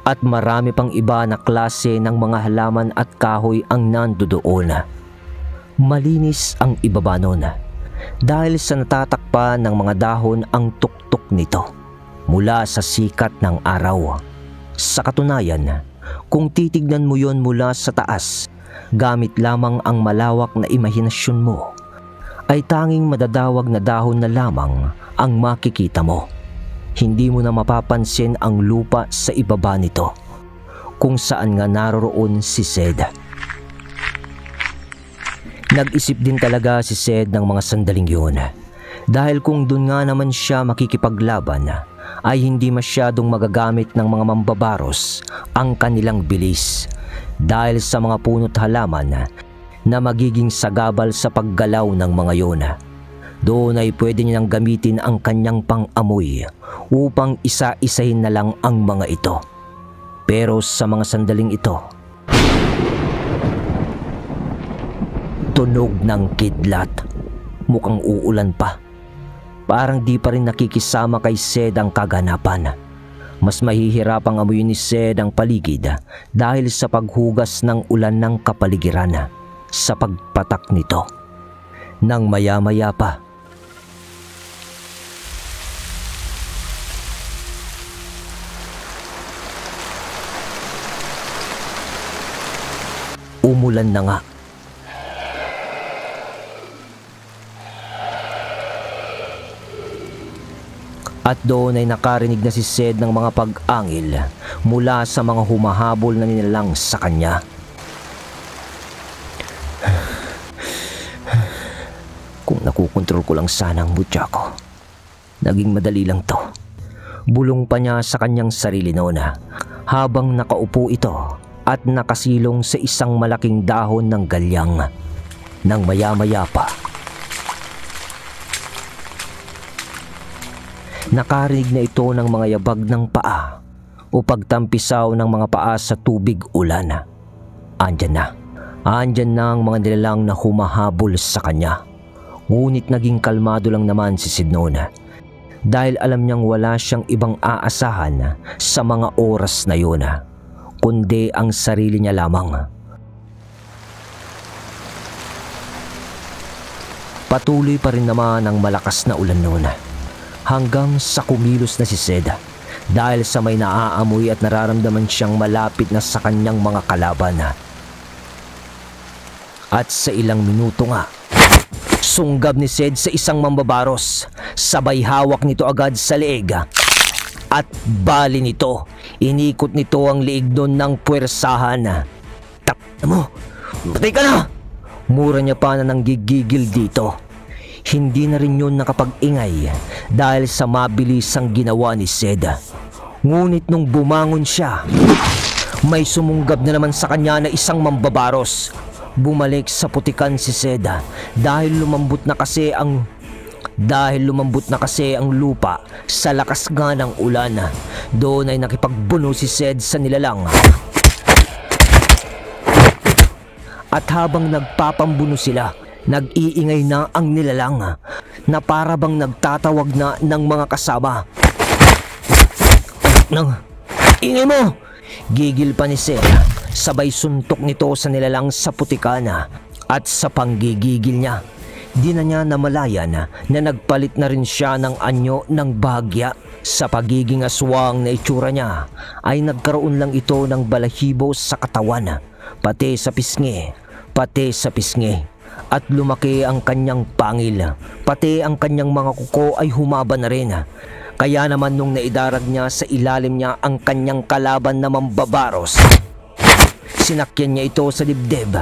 At marami pang iba na klase ng mga halaman at kahoy ang nandoon. Malinis ang ibaba nun dahil sa natatakpan ng mga dahon ang tuktok nito mula sa sikat ng araw. Sa katunayan, kung titignan mo yon mula sa taas, gamit lamang ang malawak na imahinasyon mo, ay tanging madadawag na dahon na lamang ang makikita mo. Hindi mo na mapapansin ang lupa sa ibaba nito, kung saan nga naroroon si Sed. Nag-isip din talaga si Sed ng mga sandaling yun, dahil kung dun nga naman siya makikipaglaban, ay hindi masyadong magagamit ng mga mambabaros ang kanilang bilis, dahil sa mga puno't halaman na magiging sagabal sa paggalaw ng mga yon. Doon ay pwede niyang gamitin ang kanyang pang-amoy upang isa-isahin na lang ang mga ito. Pero sa mga sandaling ito, tunog ng kidlat. Mukhang uulan pa. Parang di pa rin nakikisama kay Sed ang kaganapan. Mas mahihirapang amuyin ni Sed ang paligid dahil sa paghugas ng ulan ng kapaligiran sa pagpatak nito. Nang maya-maya pa, umulan na nga. At doon ay nakarinig na si Sed ng mga pag-angil mula sa mga humahabol na nilalang sa kanya. Kung nakukontrol ko lang sana ang butya ko, naging madali lang to. Bulong pa niya sa kanyang sarili noon habang nakaupo ito at nakasilong sa isang malaking dahon ng galyang. Nang maya-maya pa, nakarinig na ito ng mga yabag ng paa o pagtampisaw ng mga paa sa tubig ulan. Andyan na. Andyan na ang mga nilalang na humahabol sa kanya. Ngunit naging kalmado lang naman si Sid noon dahil alam niyang wala siyang ibang aasahan sa mga oras na yun kundi ang sarili niya lamang. Patuloy pa rin naman ang malakas na ulan noon hanggang sa kumilos na si Sid dahil sa may naaamoy at nararamdaman siyang malapit na sa kanyang mga kalaban. At sa ilang minuto nga, sunggab ni Sid sa isang mambabaros, sabay hawak nito agad sa leeg. At bali nito, inikot nito ang leeg doon ng puwersahan. "Takna mo, patay ka na!" Mura niya pa na nanggigigil dito. Hindi na rin yun nakapag-ingay dahil sa mabilisang ginawa ni Sid. Ngunit nung bumangon siya, may sumunggab na naman sa kanya na isang mambabaros. Bumalik sa putikan si Sid dahil lumambot na kasi ang lupa sa lakas nga ng ulan. Doon ay nakipagbuno si Sid sa nilalang. At habang nagpapambuno sila, nag-iingay na ang nilalang na para bang nagtatawag na ng mga kasama. "Nang ingay mo!" Gigil pa ni Sid. Sabay suntok nito sa nilalang sa putikana. At sa panggigigil niya, di na niya namalayan na nagpalit na rin siya ng anyo ng bahagya. Sa pagiging aswang na itsura niya ay nagkaroon lang ito ng balahibo sa katawan, pati sa pisngi. At lumaki ang kanyang pangil, pati ang kanyang mga kuko ay humaba na rin. Kaya naman nung naidarag niya sa ilalim niya ang kanyang kalaban na mambabaros, sinakyan niya ito sa dibdib.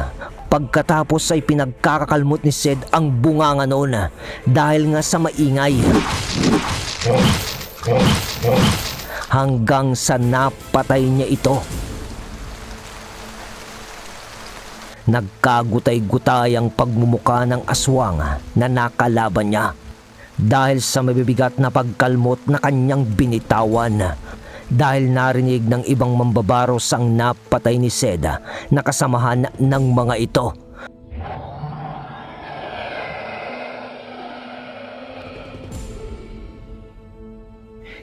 Pagkatapos ay pinagkakakalmot ni Sid ang bunganga noon dahil nga sa maingay. Hanggang sa napatay niya ito. Nagkagutay-gutay ang pagmumuka ng aswang na nakalaban niya dahil sa mabibigat na pagkalmot na kanyang binitawan. Dahil narinig ng ibang mambabaros ang napatay ni Sid na kasamahan ng mga ito.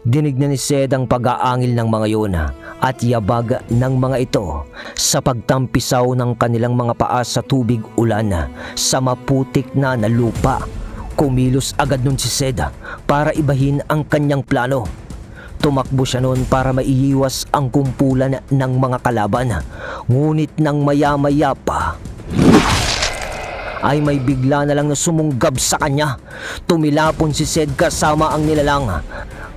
Dinig na ni Sid ang pag-aangil ng mga yun at yabag ng mga ito sa pagtampisaw ng kanilang mga paa sa tubig ulan sa maputik na lupa. Kumilos agad nun si Sid para ibahin ang kanyang plano. Tumakbo siya noon para maiiwas ang kumpulan ng mga kalaban. Ngunit nang maya-maya pa, ay may bigla na lang na sumunggab sa kanya. Tumilapon si Sid kasama ang nilalang.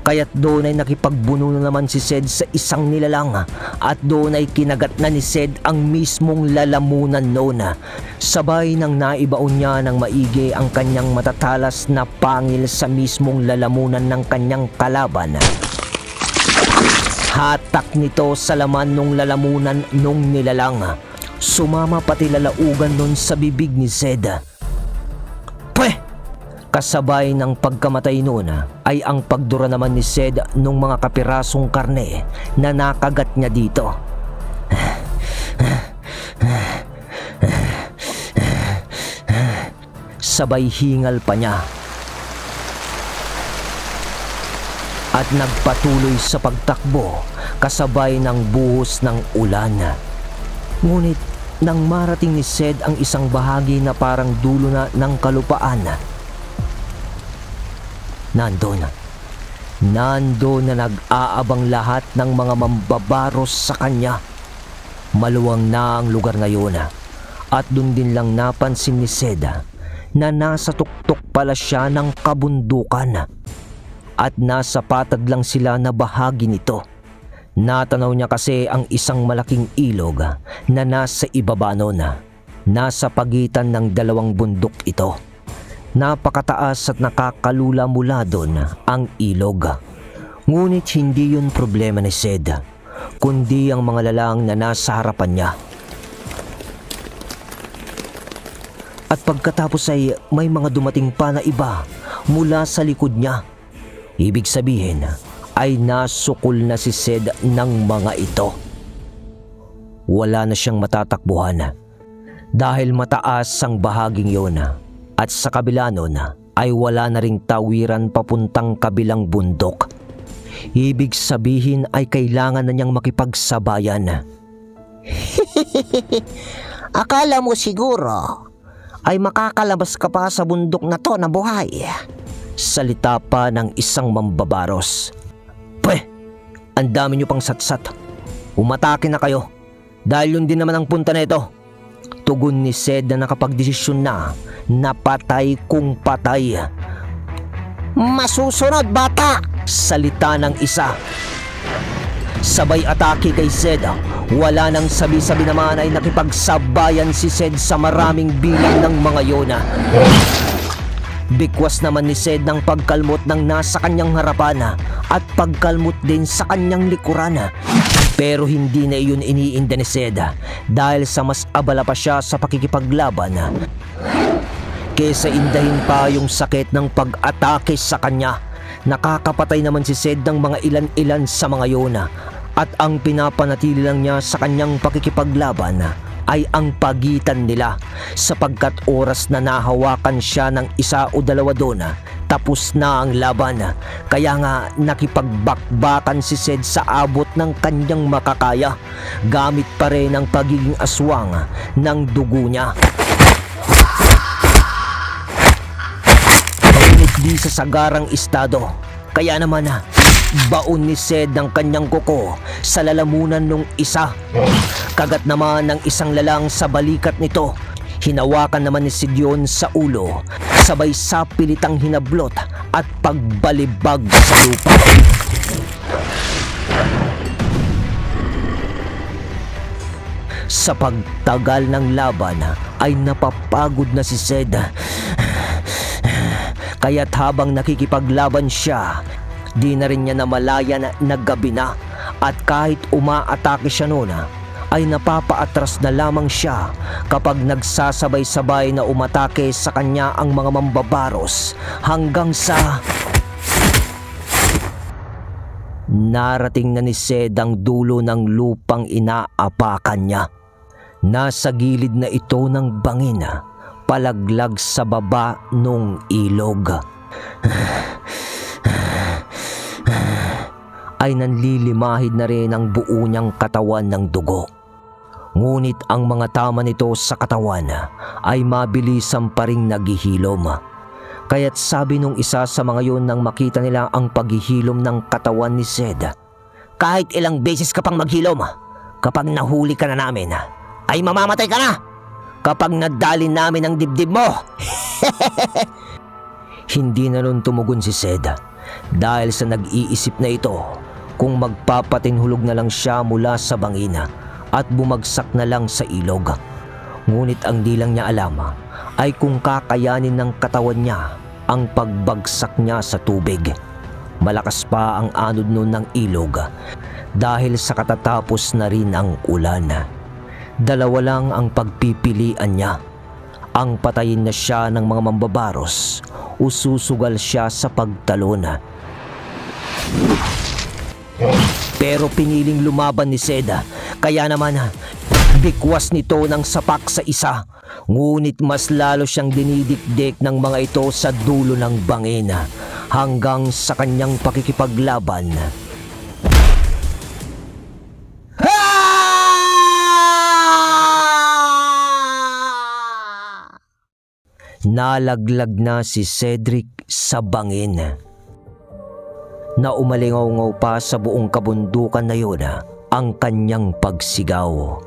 Kaya't doon ay nakipagbuno na naman si Sid sa isang nilalang. At doon ay kinagat na ni Sid ang mismong lalamunan noon. Sabay nang naibaon niya ng maigi ang kanyang matatalas na pangil sa mismong lalamunan ng kanyang kalaban. Hatak nito sa laman nung lalamunan nung nilalang. Sumama pati lalaugan nun sa bibig ni Sid. Pweh! Kasabay ng pagkamatay nun ay ang pagdura naman ni Sid nung mga kapirasong karne na nakagat niya dito. Sabay hingal pa niya. At nagpatuloy sa pagtakbo kasabay ng buhos ng ulan. Ngunit nang marating ni Sid ang isang bahagi na parang dulo na ng kalupaan, nandun na nag-aabang lahat ng mga mambabaros sa kanya. Maluwang na ang lugar ngayon at dun din lang napansin ni Sid na nasa tuktok pala siya ng kabundukan. At nasa patag lang sila na bahagi nito. Natanaw niya kasi ang isang malaking ilog na nasa ibaba noon. Nasa pagitan ng dalawang bundok ito. Napakataas at nakakalula mula doon ang ilog. Ngunit hindi yun problema ni Sid, kundi ang mga lalang na nasa harapan niya. At pagkatapos ay may mga dumating pa na iba mula sa likod niya. Ibig sabihin ay nasukol na si Sed ng mga ito. Wala na siyang matatakbuhan dahil mataas ang bahaging yon at sa kabila nun ay wala na ring tawiran papuntang kabilang bundok. Ibig sabihin ay kailangan na niyang makipagsabayan. Akala mo siguro ay makakalabas ka pa sa bundok na to na buhay? Salita pa ng isang mambabaros. Pweh, ang dami niyo pang satsat. Umatake na kayo dahil yun din naman ang punta na ito. Tugon ni Sed na nakapagdesisyon na patay kung patay. Masusunod, bata! Salita ng isa. Sabay atake kay Sed. Wala nang sabi-sabi naman ay nakipagsabayan si Sed sa maraming bilang ng mga yona. Bikwas naman ni Sed ng pagkalmot ng nasa kanyang harapan at pagkalmot din sa kanyang likuran. Pero hindi na iyon iniinda ni Sed dahil sa mas abala pa siya sa pakikipaglaban kesa indahin pa yung sakit ng pag-atake sa kanya. Nakakapatay naman si Sed ng mga ilan-ilan sa mga yona at ang pinapanatili lang niya sa kanyang pakikipaglaban ay ang pagitan nila sapagkat oras na nahawakan siya ng isa o dalawa doon tapos na ang laban. Kaya nga nakipagbakbakan si Sed sa abot ng kanyang makakaya gamit pa rin ang pagiging aswang ng dugo niya. Ngunit di sa sagarang estado, kaya naman baon ni Sed ang kanyang kuko sa lalamunan ng isa. Kagat naman ng isang lalang sa balikat nito. Hinawakan naman ni Sed yun sa ulo, sabay sa pilitang hinablot at pagbalibag sa lupa. Sa pagtagal ng laban ay napapagod na si Sed. Kaya't habang nakikipaglaban siya, di na rin niya namalayan na gabi na at kahit umaatake siya noon ay napapaatras na lamang siya kapag nagsasabay-sabay na umatake sa kanya ang mga mambabaros hanggang sa narating na ni Sed ang dulo ng lupang inaapakan niya. Nasa gilid na ito ng bangin, palaglag sa baba nung ilog. Ay nanlilimahid na rin ang buo niyang katawan ng dugo. Ngunit ang mga tama nito sa katawan ay mabilisan pa ring naghihilom. Kaya't sabi nung isa sa mga yun nang makita nila ang paghihilom ng katawan ni Sed, kahit ilang beses ka pang maghilom, kapag nahuli ka na namin, ay mamamatay ka na kapag nadali namin ang dibdib mo. Hindi na nun tumugon si Sed dahil sa nag-iisip na ito kung magpapatinhulog na lang siya mula sa bangina at bumagsak na lang sa ilog. Ngunit ang di lang niya alam ay kung kakayanin ng katawan niya ang pagbagsak niya sa tubig. Malakas pa ang anod nun ng ilog dahil sa katatapos na rin ang ulan. Dalawa lang ang pagpipilian niya: ang patayin na siya ng mga mambabaros o susugal siya sa pagtalon. Pero piniling lumaban ni Sed, kaya naman bikwas nito ng sapak sa isa. Ngunit mas lalo siyang dinidikdik ng mga ito sa dulo ng bangin hanggang sa kanyang pakikipaglaban. Nalaglag na si Cedric sa bangin. Na umalingaw-ngaw pa sa buong kabundukan na yun ang kanyang pagsigaw.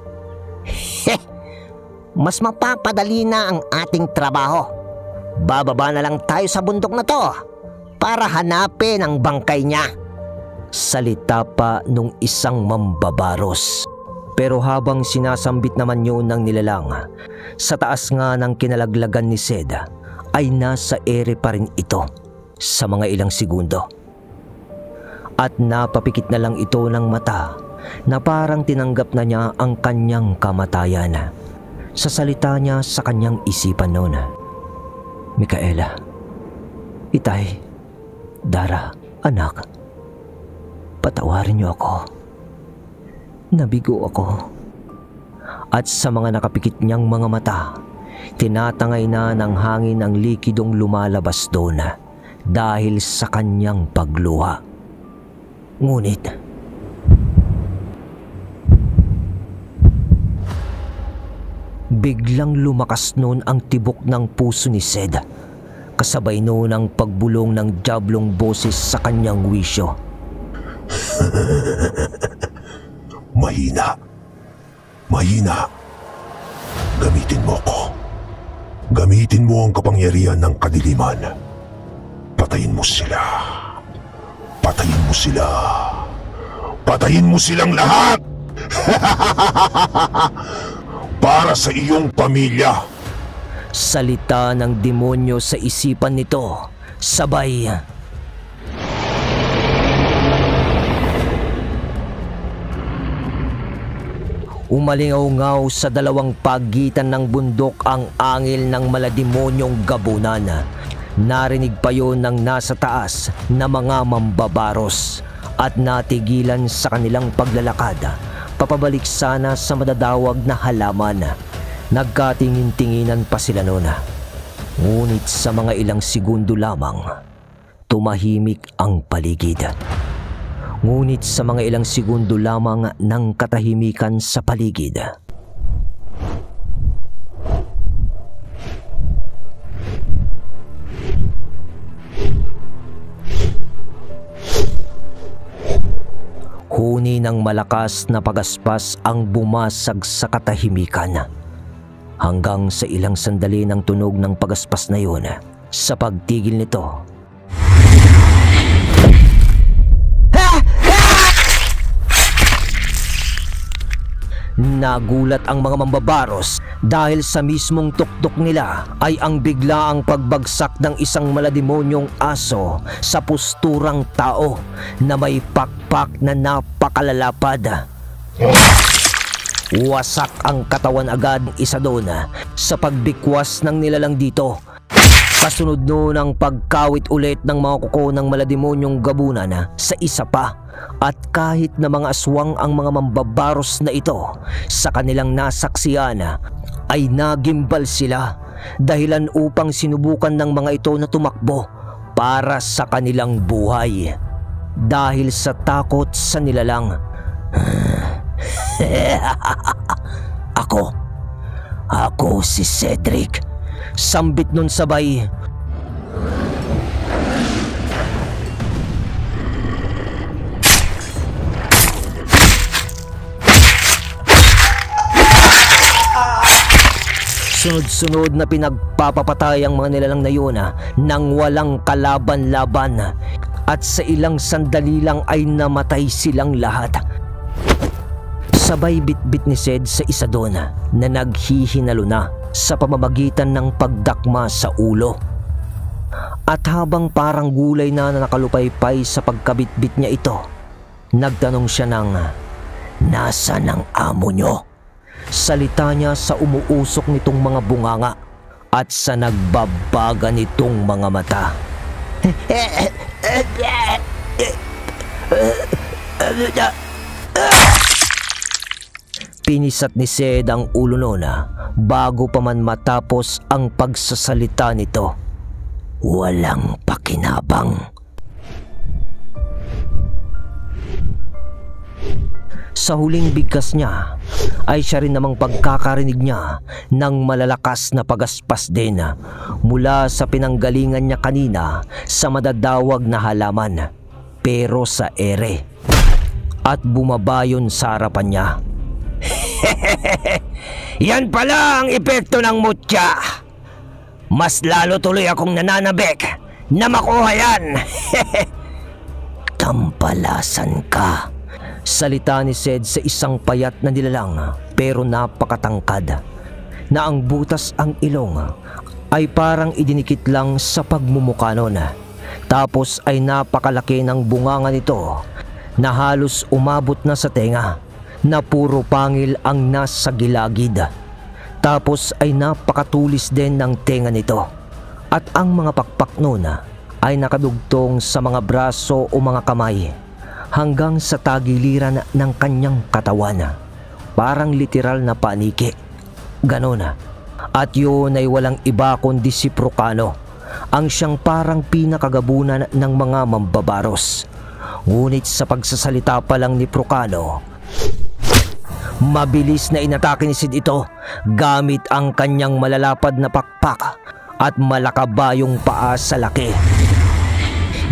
Mas mapapadali na ang ating trabaho. Bababa na lang tayo sa bundok na to para hanapin ang bangkay niya. Salita pa nung isang mambabaros. Pero habang sinasambit naman yun ng nilalang, sa taas nga ng kinalaglagan ni Sed ay nasa ere pa rin ito sa mga ilang segundo. At napapikit na lang ito ng mata na parang tinanggap na niya ang kanyang kamatayan. Sa salita niya sa kanyang isipan noon, Mikaela, Itay, Dara, anak, Patawarin niyo ako. Nabigo ako. At sa mga nakapikit niyang mga mata, tinatangay na ng hangin ang likidong lumalabas doon dahil sa kanyang pagluha. Ngunit, biglang lumakas noon ang tibok ng puso ni Sed, kasabay noon ang pagbulong ng diablong boses sa kanyang wisyo. Mahina. Mahina. Gamitin mo ko. Gamitin mo ang kapangyarihan ng kadiliman. Patayin mo sila. Patayin mo sila. Patayin mo silang lahat! Para sa iyong pamilya. Salita ng demonyo sa isipan nito, sabay umalingaw-ngaw sa dalawang pagitan ng bundok ang angil ng malademonyong gabunan. Narinig pa yon ng nasa taas na mga mambabaros at natigilan sa kanilang paglalakad papabalik sana sa madadawag na halaman. Nagkatingin-tinginan pa sila noon. Ngunit sa mga ilang segundo lamang, tumahimik ang paligid. Ngunit sa mga ilang segundo lamang ng katahimikan sa paligid, huni ng malakas na pagaspas ang bumasag sa katahimikan. Hanggang sa ilang sandali ng tunog ng pagaspas na yun, sa pagtigil nito, nagulat ang mga mambabaros dahil sa mismong tuktok nila ay ang biglaang pagbagsak ng isang malademonyong aso sa posturang tao na may pakpak na napakalalapad. Wasak ang katawan agad ng isa doon sa pagbikwas ng nilalang dito. Kasunod noon ang pagkawit ulit ng mga kuko ng malademonyong gabunan sa isa pa. At kahit na mga aswang ang mga mambabaros na ito, sa kanilang nasaksiyan ay nagimbal sila, dahilan upang sinubukan ng mga ito na tumakbo para sa kanilang buhay. Dahil sa takot sa nilalang. Ako si Cedric. Sambit nun sabay. Sunod-sunod na pinagpapapatay ang mga nilalang na yun nang walang kalaban-laban. At sa ilang sandali lang ay namatay silang lahat. Sabay bitbit ni Sed sa isa doon na naghihinalo na sa pamamagitan ng pagdakma sa ulo. At habang parang gulay na nakalupaypay sa pagkabitbit niya ito, nagtanong siya ng, "Nasaan ang amo nyo?" Salita niya sa umuusok nitong mga bunganga at sa nagbabaga nitong mga mata. Pinisat ni Sed ang ulo noon bago pa man matapos ang pagsasalita nito. Walang pakinabang. Sa huling bigkas niya ay siya rin namang pagkakarinig niya ng malalakas na pagaspas din mula sa pinanggalingan niya kanina sa madadawag na halaman, pero sa ere. At bumabayon sa harapan niya. Yan pala ang epekto ng mutya. Mas lalo tuloy akong nananabik na makuha yan. Tampalasan ka. Salita ni Sed sa isang payat na nilalang pero napakatangkad, na ang butas ang ilong ay parang idinikit lang sa pagmumukha nun. Tapos ay napakalaki ng bunganga nito na halos umabot na sa tenga, na puro pangil ang nasa gilagid. Tapos ay napakatulis din ng tenga nito, at ang mga pakpak nun ay nakadugtong sa mga braso o mga kamay. hanggang sa tagiliran ng kanyang katawan. Parang literal na paniki. Ganon. At yun ay walang iba kundi si Procano, ang siyang parang pinakagabunan ng mga mambabaros. Ngunit sa pagsasalita pa lang ni Procano, mabilis na inatake ni Sid ito gamit ang kanyang malalapad na pakpak at malakabayong paa sa laki.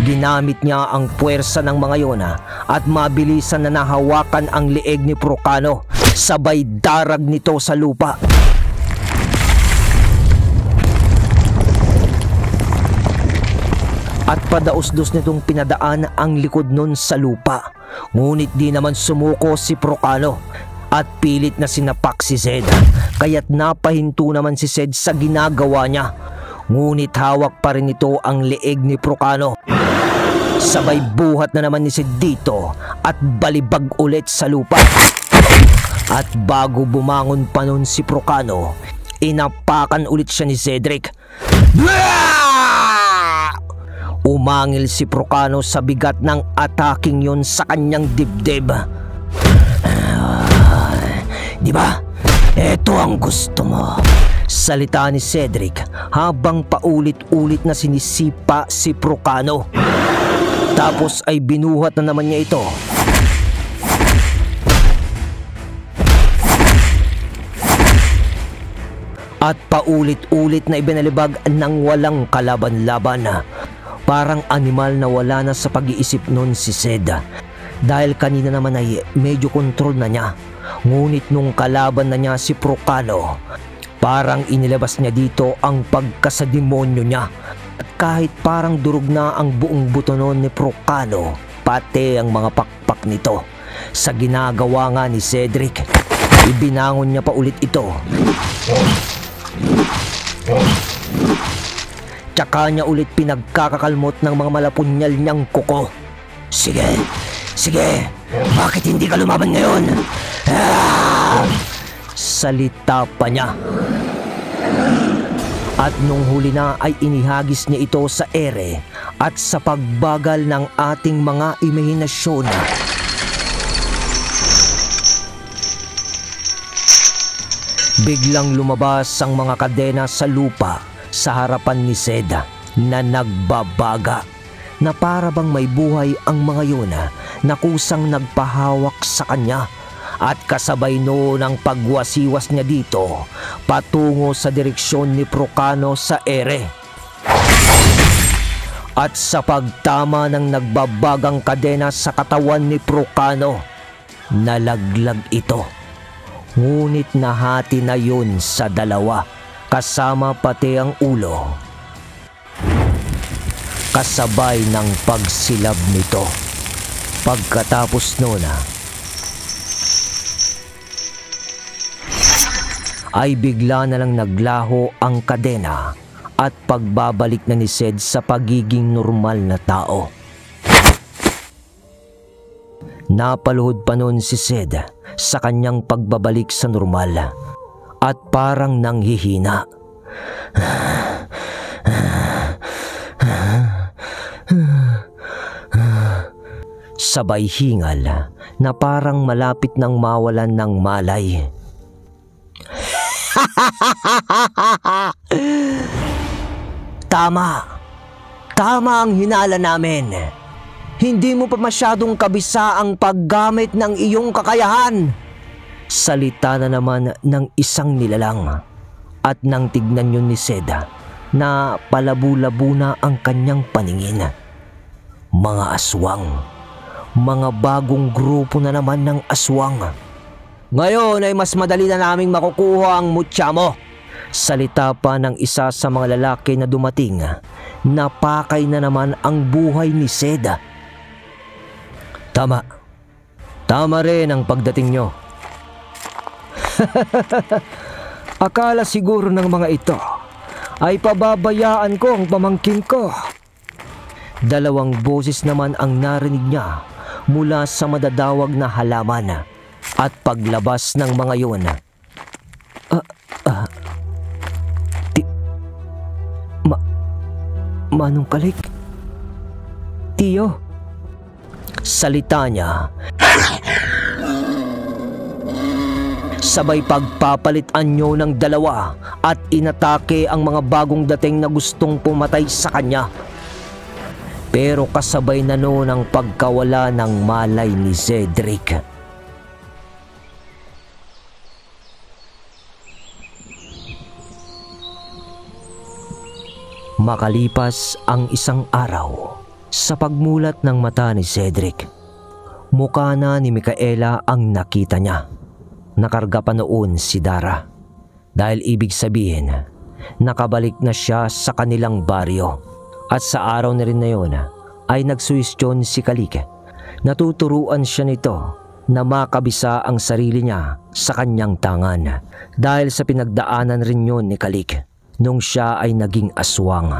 Ginamit niya ang puwersa ng mga yun at mabilisan na nahawakan ang leeg ni Procano, sabay darag nito sa lupa. At padaos-dos nitong pinadaan ang likod nun sa lupa. Ngunit di naman sumuko si Procano at pilit na sinapak si Zed, kaya't napahinto naman si Zed sa ginagawa niya. Ngunit hawak pa rin ito ang leeg ni Procano. Sabay buhat na naman ni Zed dito at balibag ulit sa lupa. At bago bumangon pa nun si Procano, inapakan ulit siya ni Cedric. Umangil si Procano sa bigat ng ataking yon sa kanyang dibdib. Di ba? Ito ang gusto mo. Salita ni Cedric habang paulit-ulit na sinisipa si Procano. Tapos ay binuhat na naman niya ito. At paulit-ulit na ibinalibag ng walang kalaban-laban. Parang animal na wala na sa pag-iisip nun si Zed. Dahil kanina naman ay medyo kontrol na niya. Ngunit nung kalaban na niya si Procano, parang inilabas niya dito ang pagkasademonyo niya. At kahit parang durog na ang buong buto nun ni Procano, pati ang mga pakpak nito. Sa ginagawa nga ni Cedric, ibinangon niya pa ulit ito. Tsaka niya ulit pinagkakakalmot ng mga malapunyal niyang kuko. Sige, sige, bakit hindi ka lumaban ngayon? Salita pa niya. At nung huli na ay inihagis niya ito sa ere at sa pagbagal ng ating mga imahinasyon. Biglang lumabas ang mga kadena sa lupa sa harapan ni Zed na nagbabaga, na para bang may buhay ang mga yun na kusang nagpahawak sa kanya. At kasabay noon ang pagwasiwas niya dito patungo sa direksyon ni Procano sa ere. At sa pagtama ng nagbabagang kadena sa katawan ni Procano, nalaglag ito. Ngunit nahati na yun sa dalawa, kasama pati ang ulo. Kasabay ng pagsilab nito. Pagkatapos noon ay bigla na lang naglaho ang kadena at pagbabalik na ni Zed sa pagiging normal na tao. Napaluhod pa noon si Zed sa kanyang pagbabalik sa normal at parang nanghihina. Sabay hingal na parang malapit nang mawalan ng malay. Tama ang hinala namin. Hindi mo pa masyadong kabisa ang paggamit ng iyong kakayahan. Salita na naman ng isang nilalang. At nang tignan yun ni Zed na palabu-labu na ang kanyang paningin. Mga aswang. Mga bagong grupo na naman ng aswang. Ngayon ay mas madali na naming makukuha ang mutya mo. Salita pa ng isa sa mga lalaki na dumating. Napakay na naman ang buhay ni Zed. Tama rin ang pagdating nyo. Akala siguro ng mga ito ay pababayaan ko ang pamangkin ko. Dalawang boses naman ang narinig niya mula sa madadawag na halaman at paglabas ng mga yun. Manong Kalik? Tiyo? salita niya. Sabay pagpapalit anyo ng dalawa at inatake ang mga bagong dating na gustong pumatay sa kanya. Pero kasabay na noon ang pagkawala ng malay ni Cedric. Makalipas ang isang araw, sa pagmulat ng mata ni Cedric, mukha na ni Micaela ang nakita niya. Nakarga pa noon si Dara. Dahil ibig sabihin, nakabalik na siya sa kanilang baryo. At sa araw na rin na yun, ay nagsuwestyon si Kalik. Natuturuan siya nito na makabisa ang sarili niya sa kanyang tangan. Dahil sa pinagdaanan rin yun ni Kalik nung siya ay naging aswang.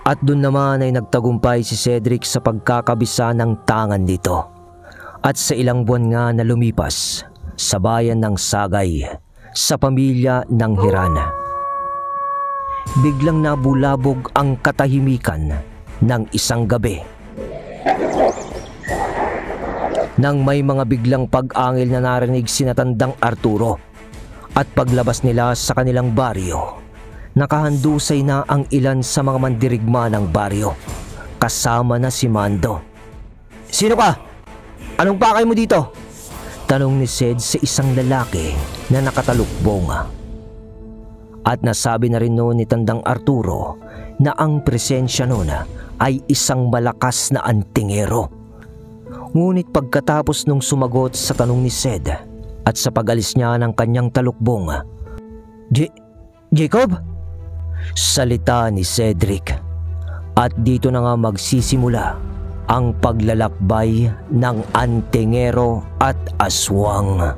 At doon naman ay nagtagumpay si Cedric sa pagkakabisa ng tangan nito. At sa ilang buwan nga na lumipas, sa bayan ng Sagay, sa pamilya ng Hiran, biglang nabulabog ang katahimikan ng isang gabi. Nang may mga biglang pag-angil na narinig si Natandang Arturo, at paglabas nila sa kanilang baryo, nakahandusay na ang ilan sa mga mandirigma ng baryo, kasama na si Mando. "Sino ka? Anong pakay mo dito?" tanong ni Ced sa isang lalaki na nakatalukbong. At nasabi na rin noon ni Tandang Arturo na ang presensya noon ay isang malakas na antingero. Ngunit pagkatapos nung sumagot sa tanong ni Ced at sa pag-alis niya ng kanyang talukbong, Jacob? Salita ni Cedric. At dito na nga magsisimula ang paglalakbay ng antingero at aswang.